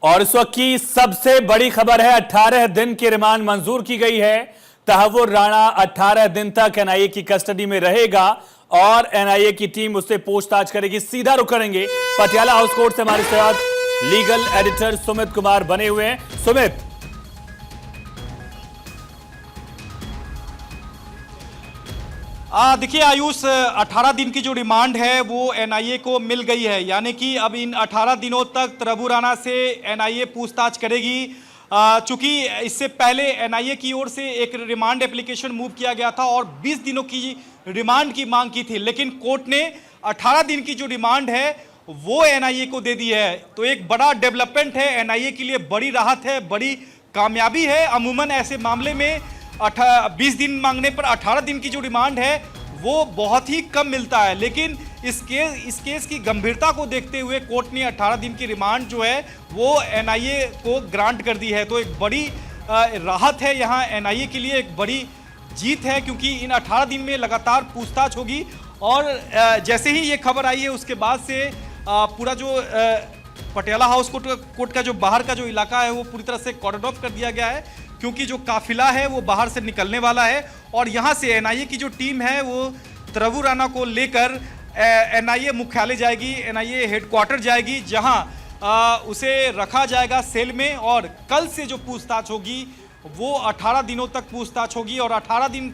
और इस वक्त की सबसे बड़ी खबर है, 18 दिन की रिमांड मंजूर की गई है। तहव्वुर राणा 18 दिन तक एनआईए की कस्टडी में रहेगा और एनआईए की टीम उससे पूछताछ करेगी। सीधा रुख करेंगे पटियाला हाउस कोर्ट से हमारे साथ लीगल एडिटर सुमित कुमार बने हुए हैं। सुमित, देखिए आयुष, 18 दिन की जो रिमांड है वो एनआईए को मिल गई है। यानी कि अब इन 18 दिनों तक तहव्वुर राणा से एनआईए पूछताछ करेगी। चूंकि इससे पहले एनआईए की ओर से एक रिमांड एप्लीकेशन मूव किया गया था और 20 दिनों की रिमांड की मांग की थी, लेकिन कोर्ट ने 18 दिन की जो रिमांड है वो एनआईए को दे दी है। तो एक बड़ा डेवलपमेंट है, एनआईए के लिए बड़ी राहत है, बड़ी कामयाबी है। अमूमन ऐसे मामले में 20 दिन मांगने पर 18 दिन की जो रिमांड है वो बहुत ही कम मिलता है, लेकिन इस केस की गंभीरता को देखते हुए कोर्ट ने 18 दिन की रिमांड जो है वो एनआईए को ग्रांट कर दी है। तो एक बड़ी राहत है यहाँ एनआईए के लिए, एक बड़ी जीत है, क्योंकि इन 18 दिन में लगातार पूछताछ होगी। और जैसे ही ये खबर आई है उसके बाद से पूरा जो पटियाला हाउस कोर्ट का जो बाहर का जो इलाका है वो पूरी तरह से कॉर्डन ऑफ कर दिया गया है, क्योंकि जो काफिला है वो बाहर से निकलने वाला है। और यहाँ से एनआईए की जो टीम है वो तहव्वुर राणा को लेकर एनआईए मुख्यालय जाएगी, एनआईए हेडक्वार्टर जाएगी, जहाँ उसे रखा जाएगा सेल में। और कल से जो पूछताछ होगी वो 18 दिनों तक पूछताछ होगी और 18 दिन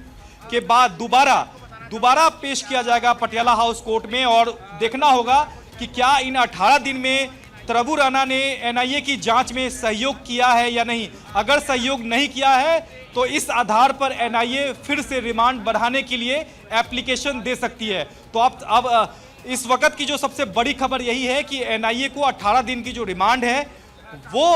के बाद दोबारा पेश किया जाएगा पटियाला हाउस कोर्ट में। और देखना होगा कि क्या इन 18 दिन में तहव्वुर राणा ने एनआईए की जांच में सहयोग किया है या नहीं। अगर सहयोग नहीं किया है तो इस आधार पर एनआईए फिर से रिमांड बढ़ाने के लिए एप्लीकेशन दे सकती है। तो अब इस वक्त की जो सबसे बड़ी खबर यही है कि एनआईए को 18 दिन की जो रिमांड है वो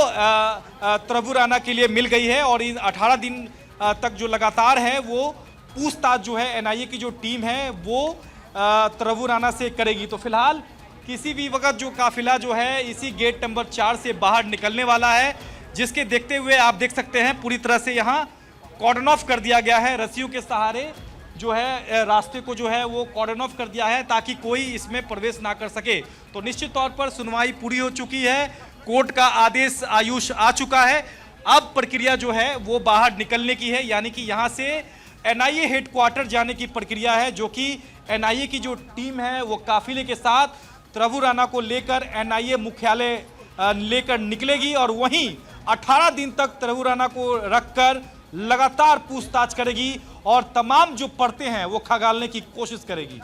तहव्वुर राणा के लिए मिल गई है। और इन 18 दिन तक जो लगातार है वो पूछताछ जो है एनआईए की जो टीम है वो तहव्वुर राणा से करेगी। तो फिलहाल किसी भी वक्त जो काफिला जो है इसी गेट नंबर 4 से बाहर निकलने वाला है, जिसके देखते हुए आप देख सकते हैं पूरी तरह से यहाँ कॉर्डन ऑफ कर दिया गया है। रस्सियों के सहारे जो है रास्ते को जो है वो कॉर्डन ऑफ कर दिया है ताकि कोई इसमें प्रवेश ना कर सके। तो निश्चित तौर पर सुनवाई पूरी हो चुकी है, कोर्ट का आदेश आयुष आ चुका है। अब प्रक्रिया जो है वो बाहर निकलने की है, यानी कि यहाँ से एनआईए हेडक्वार्टर जाने की प्रक्रिया है, जो कि एनआईए की जो टीम है वो काफिले के साथ तहव्वुर राणा को लेकर एनआईए मुख्यालय लेकर निकलेगी और वहीं 18 दिन तक तहव्वुर राणा को रखकर लगातार पूछताछ करेगी और तमाम जो परतें हैं वो खंगालने की कोशिश करेगी।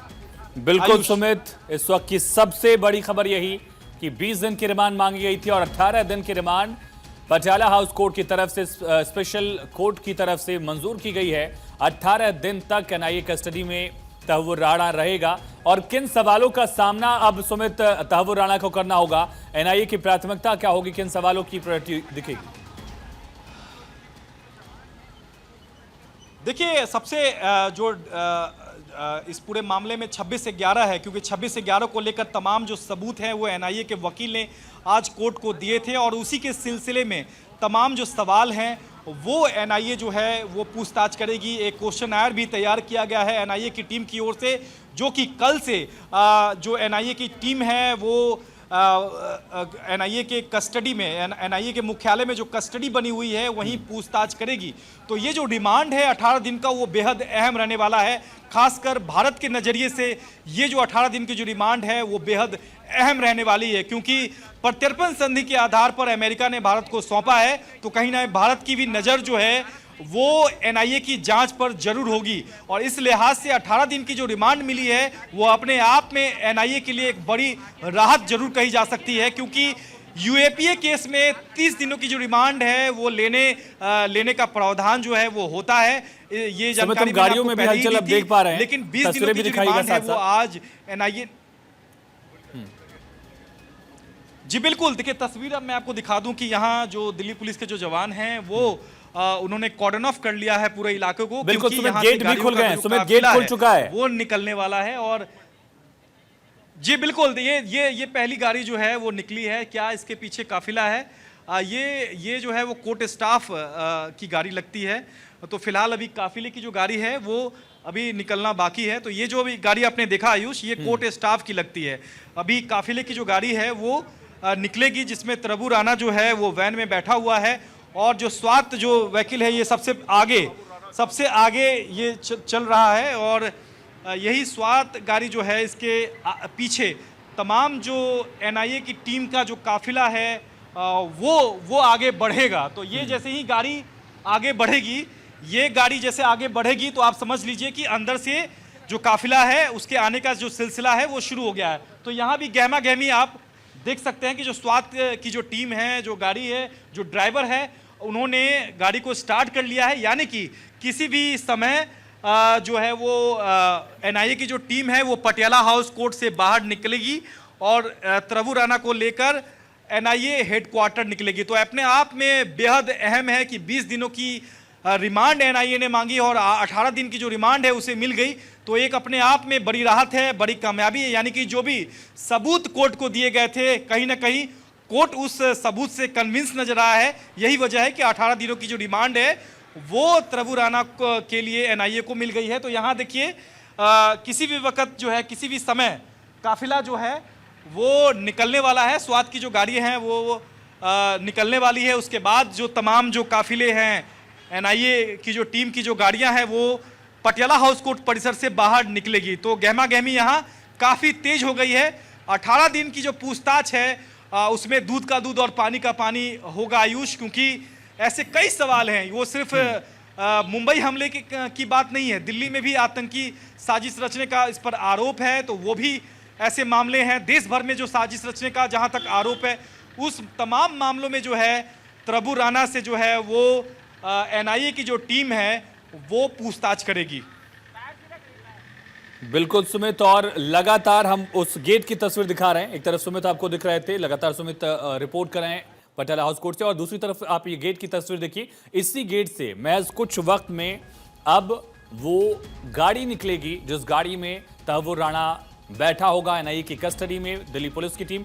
बिल्कुल सुमित, इस वक्त की सबसे बड़ी खबर यही कि 20 दिन की रिमांड मांगी गई थी और 18 दिन की रिमांड पटियाला हाउस कोर्ट की तरफ से, स्पेशल कोर्ट की तरफ से मंजूर की गई है। 18 दिन तक एनआईए कस्टडी में तहव्वुर राणा रहेगा। और किन सवालों का सामना अब सुमित तहव्वुर राणा को करना होगा, एनआईए की प्राथमिकता क्या होगी, किन सवालों की प्रायोरिटी दिखेगी? देखिए, सबसे जो इस पूरे मामले में 26 से 11 है, क्योंकि 26 से 11 को लेकर तमाम जो सबूत हैं वो एनआईए के वकील ने आज कोर्ट को दिए थे और उसी के सिलसिले में तमाम जो सवाल हैं वो एनआईए जो है वो पूछताछ करेगी। एक क्वेश्चनर भी तैयार किया गया है एनआईए की टीम की ओर से, जो कि कल से जो एनआईए की टीम है वो एनआईए के कस्टडी में, एनआईए के मुख्यालय में जो कस्टडी बनी हुई है वहीं पूछताछ करेगी। तो ये जो रिमांड है 18 दिन का वो बेहद अहम रहने वाला है, खासकर भारत के नज़रिए से ये जो 18 दिन की जो रिमांड है वो बेहद अहम रहने वाली है, क्योंकि प्रत्यर्पण संधि के आधार पर अमेरिका ने भारत को सौंपा है। तो कहीं ना भारत की भी नज़र जो है वो एनआईए की जांच पर जरूर होगी और इस लिहाज से 18 दिन की जो रिमांड मिली है वो अपने आप में एनआईए के लिए एक बड़ी राहत जरूर कही जा सकती है, क्योंकि यूएपीए केस में 30 दिनों की जो रिमांड है वो लेने का प्रावधान जो है वो होता है। ये जानकारी गाड़ियों में भी हलचल अब देख पा रहे हैं, लेकिन 20 दिनों की जो रिमांड है वो आज एनआईए। जी बिल्कुल, देखिए तस्वीर अब मैं आपको दिखा दूं कि यहाँ जो दिल्ली पुलिस के जो जवान हैं वो उन्होंने कॉर्डन ऑफ कर लिया है पूरे इलाके को। बिल्कुल, गेट भी खुल गए हैं, सुमित गेट खुल चुका है, वो निकलने वाला है। और जी बिल्कुल, ये पहली गाड़ी जो है वो निकली है। क्या इसके पीछे काफिला है? ये जो है वो कोर्ट स्टाफ की गाड़ी लगती है। तो फिलहाल अभी काफिले की जो गाड़ी है वो अभी निकलना बाकी है। तो ये जो अभी गाड़ी आपने देखा आयुष, ये कोर्ट स्टाफ की लगती है। अभी काफिले की जो गाड़ी है वो निकलेगी, जिसमें प्रभु राणा जो है वो वैन में बैठा हुआ है और जो स्वात जो वकील है ये सबसे आगे ये चल रहा है और यही स्वात गाड़ी जो है इसके पीछे तमाम जो एनआईए की टीम का जो काफिला है वो आगे बढ़ेगा। तो ये जैसे ही गाड़ी आगे बढ़ेगी, ये गाड़ी जैसे आगे बढ़ेगी तो आप समझ लीजिए कि अंदर से जो काफिला है उसके आने का जो सिलसिला है वो शुरू हो गया है। तो यहाँ भी गहमा गहमी आप देख सकते हैं कि जो स्वात की जो टीम है, जो गाड़ी है, जो ड्राइवर है, उन्होंने गाड़ी को स्टार्ट कर लिया है, यानी कि किसी भी समय जो है वो एनआईए की जो टीम है वो पटियाला हाउस कोर्ट से बाहर निकलेगी और प्रभु राणा को लेकर एनआईए हेडक्वार्टर निकलेगी। तो अपने आप में बेहद अहम है कि 20 दिनों की रिमांड एनआईए ने मांगी और 18 दिन की जो रिमांड है उसे मिल गई, तो एक अपने आप में बड़ी राहत है, बड़ी कामयाबी है। यानी कि जो भी सबूत कोर्ट को दिए गए थे, कहीं ना कहीं कोर्ट उस सबूत से कन्विंस नजर आया है। यही वजह है कि 18 दिनों की जो रिमांड है वो प्रभु राणा के लिए एनआईए को मिल गई है। तो यहाँ देखिए किसी भी वक्त जो है, किसी भी समय काफिला जो है वो निकलने वाला है, स्वात की जो गाड़ी हैं वो निकलने वाली है। उसके बाद जो तमाम जो काफिले हैं, एनआईए की जो टीम की जो गाड़ियां हैं वो पटियाला हाउस कोर्ट परिसर से बाहर निकलेगी। तो गहमा गहमी यहाँ काफ़ी तेज हो गई है। 18 दिन की जो पूछताछ है उसमें दूध का दूध और पानी का पानी होगा आयुष, क्योंकि ऐसे कई सवाल हैं। वो सिर्फ मुंबई हमले की बात नहीं है, दिल्ली में भी आतंकी साजिश रचने का इस पर आरोप है, तो वो भी ऐसे मामले हैं। देश भर में जो साजिश रचने का जहां तक आरोप है, उस तमाम मामलों में जो है प्रभु राणा से जो है वो एनआईए की जो टीम है वो पूछताछ करेगी। बिल्कुल सुमित, और लगातार हम उस गेट की तस्वीर दिखा रहे हैं। एक तरफ सुमित आपको दिख रहे थे, लगातार सुमित रिपोर्ट कर रहे हैं पटियाला हाउस कोर्ट से, और दूसरी तरफ आप ये गेट की तस्वीर देखिए। इसी गेट से महज कुछ वक्त में अब वो गाड़ी निकलेगी जिस गाड़ी में तहव्वुर राणा बैठा होगा एनआईए की कस्टडी में, दिल्ली पुलिस की टीम।